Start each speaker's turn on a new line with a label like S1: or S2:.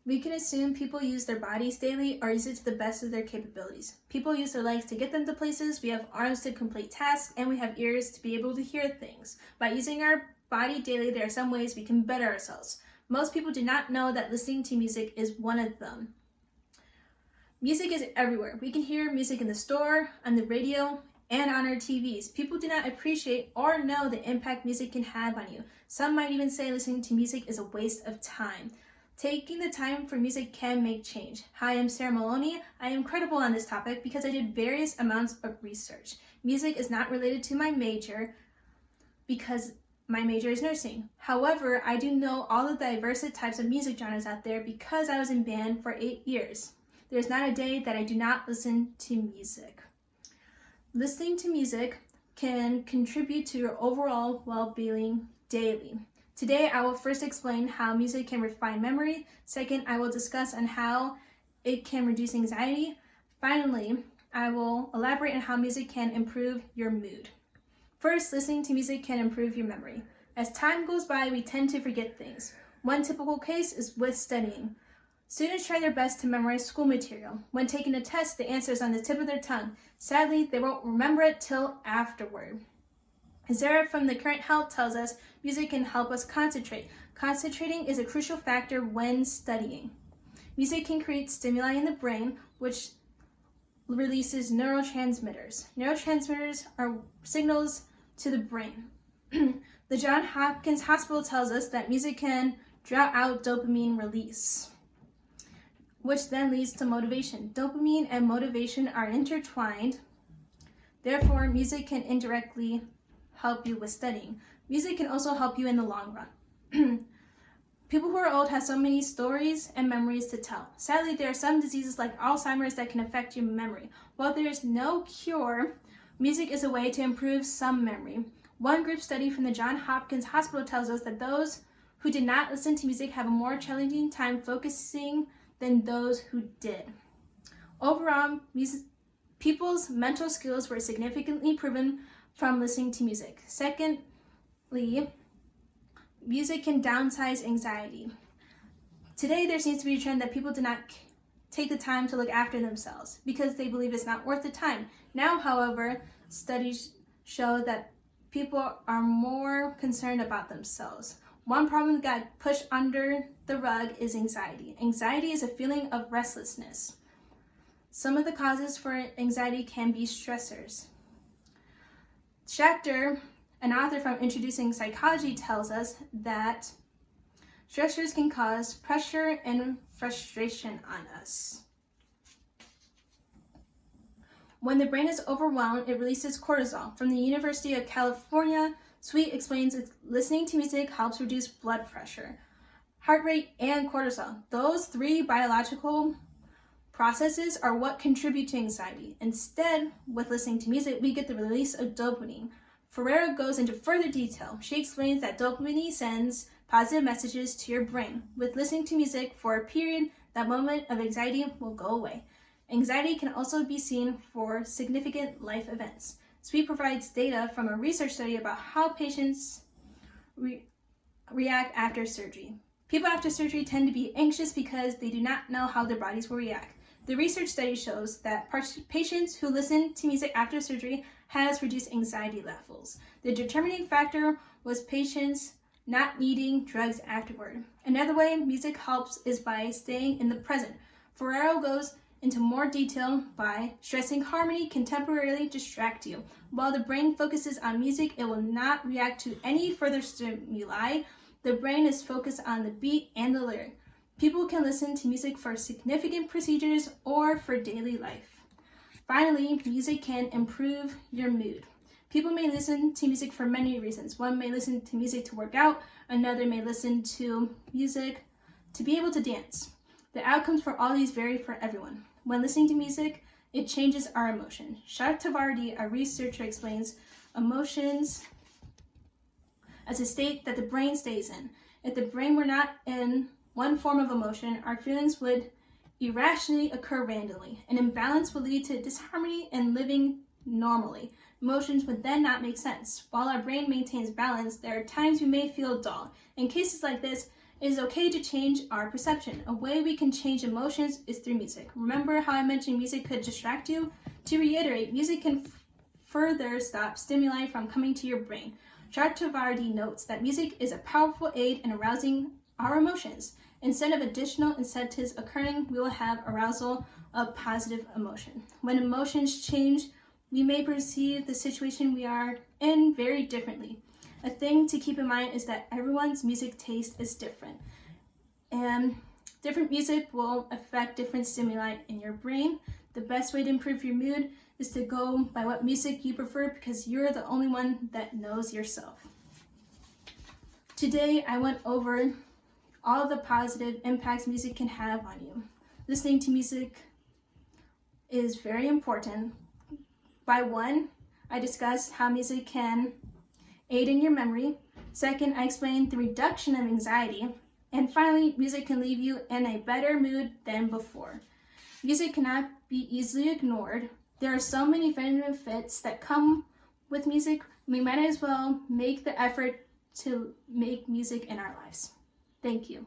S1: We can assume people use their bodies daily or use it to the best of their capabilities. People use their legs to get them to places, we have arms to complete tasks, and we have ears to be able to hear things. By using our body daily, there are some ways we can better ourselves. Most people do not know that listening to music is one of them. Music is everywhere. We can hear music in the store, on the radio, and on our TVs. People do not appreciate or know the impact music can have on you. Some might even say listening to music is a waste of time. Taking the time for music can make change. Hi, I'm Sarah Maloney. I am credible on this topic because I did various amounts of research. Music is not related to my major because my major is nursing. However, I do know all the diverse types of music genres out there because I was in band for 8 years. There's not a day that I do not listen to music. Listening to music can contribute to your overall well-being daily. Today, I will first explain how music can refine memory. Second, I will discuss on how it can reduce anxiety. Finally, I will elaborate on how music can improve your mood. First, listening to music can improve your memory. As time goes by, we tend to forget things. One typical case is with studying. Students try their best to memorize school material. When taking a test, the answer is on the tip of their tongue. Sadly, they won't remember it till afterward. Zara from The Current Health tells us music can help us concentrate. Concentrating is a crucial factor when studying. Music can create stimuli in the brain, which releases neurotransmitters. Neurotransmitters are signals to the brain. The Johns Hopkins Hospital tells us that music can draw out dopamine release, which then leads to motivation. Dopamine and motivation are intertwined. Therefore, music can indirectly help you with studying. Music can also help you in the long run. People who are old have so many stories and memories to tell. Sadly, there are some diseases like Alzheimer's that can affect your memory. While there is no cure, music is a way to improve some memory. One group study from the Johns Hopkins Hospital tells us that those who did not listen to music have a more challenging time focusing than those who did. Overall, people's mental skills were significantly improved from listening to music. Secondly, music can downsize anxiety. Today, there seems to be a trend that people do not take the time to look after themselves because they believe it's not worth the time. Now, however, studies show that people are more concerned about themselves. One problem that got pushed under the rug is anxiety. Anxiety is a feeling of restlessness. Some of the causes for anxiety can be stressors. Schachter, an author from Introducing Psychology, tells us that stressors can cause pressure and frustration on us. When the brain is overwhelmed, it releases cortisol. From the University of California, Sweet explains that listening to music helps reduce blood pressure, heart rate, and cortisol. Those three biological processes are what contribute to anxiety. Instead, with listening to music, we get the release of dopamine. Ferrero goes into further detail. She explains that dopamine sends positive messages to your brain. With listening to music for a period, that moment of anxiety will go away. Anxiety can also be seen for significant life events. Sweet provides data from a research study about how patients react after surgery. People after surgery tend to be anxious because they do not know how their bodies will react. The research study shows that patients who listen to music after surgery has reduced anxiety levels. The determining factor was patients not needing drugs afterward. Another way music helps is by staying in the present. Ferrero goes into more detail by stressing harmony can temporarily distract you. While the brain focuses on music, it will not react to any further stimuli. The brain is focused on the beat and the lyric. People can listen to music for significant procedures or for daily life. Finally, music can improve your mood. People may listen to music for many reasons. One may listen to music to work out, another may listen to music to be able to dance. The outcomes for all these vary for everyone. When listening to music, it changes our emotion. Chakravarti, a researcher, explains emotions as a state that the brain stays in. If the brain were not in one form of emotion, our feelings would irrationally occur randomly. An imbalance would lead to disharmony and living normally. Emotions would then not make sense. While our brain maintains balance, there are times we may feel dull. In cases like this, It is okay to change our perception. A way we can change emotions is through music. Remember how I mentioned music could distract you? To reiterate, music can further stop stimuli from coming to your brain. Chakravarti notes that music is a powerful aid in arousing our emotions. Instead of additional incentives occurring, we will have arousal of positive emotion. When emotions change, we may perceive the situation we are in very differently. A thing to keep in mind is that everyone's music taste is different, and different music will affect different stimuli in your brain. The best way to improve your mood is to go by what music you prefer, because you're the only one that knows yourself. Today, I went over all the positive impacts music can have on you. Listening to music is very important. By 1, I discussed how music can aid in your memory. 2nd, I explained the reduction of anxiety. And finally, music can leave you in a better mood than before. Music cannot be easily ignored. There are so many benefits that come with music. We might as well make the effort to make music in our lives. Thank you.